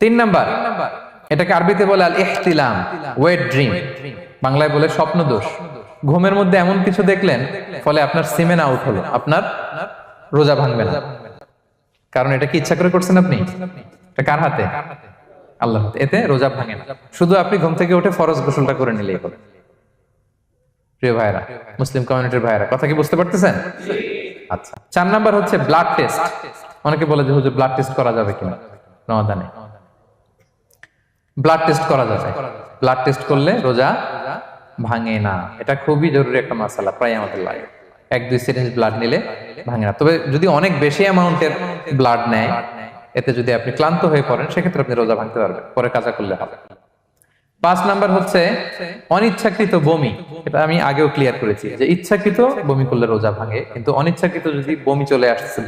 3 number, এটাকে আরবিতে বলে আল ইহতিলাম, ওয়েট ড্রিম, বাংলায় বলে স্বপ্ন দোষ। ঘুমের মধ্যে এমন কিছু দেখলেন ফলে আপনার সিমেন আউট হলো, আপনার রোজা ভাঙবে না। কারণ এটা কি ইচ্ছা করে করছেন আপনি? এটা কার হাতে? আল্লাহর হাতে। এতে রোজা ভাঙে না, শুধু আপনি ঘুম থেকে উঠে ফরজ গোসলটা করে নিলেই হবে। প্রিয় ভাইরা, মুসলিম কমিউনিটির ভাইরা, কথা কি বুঝতে পারতেছেন? আচ্ছা, 4 নাম্বার হচ্ছে ব্লাড টেস্ট। অনেকে বলে যে হুজুর ব্লাড টেস্ট করা যাবে কিনা রমাদানে। ব্লাড টেস্ট করা যাবে। ব্লাড টেস্ট করলে রোজা ভাঙে না। এটা খুবই জরুরি একটা মাসালা, প্রায় আমাদের লাগে। 1-2 সিরিঞ্জ ব্লাড নিলে ভাঙে না। তবে যদি অনেক বেশি অ্যামাউন্টের ব্লাড নেয়, এতে যদি আপনি ক্লান্ত হয়ে পড়েন, সেক্ষেত্রে আপনি রোজা ভাঙতে পারবেন, পরে কাজা করলে হবে। 5 নাম্বার হচ্ছে অনিচ্ছাকৃত বমি। এটা আমি আগেও ক্লিয়ার করেছি যে ইচ্ছাকৃত বমি করলে রোজা ভাঙে, কিন্তু অনিচ্ছাকৃত যদি বমি চলে আসছে,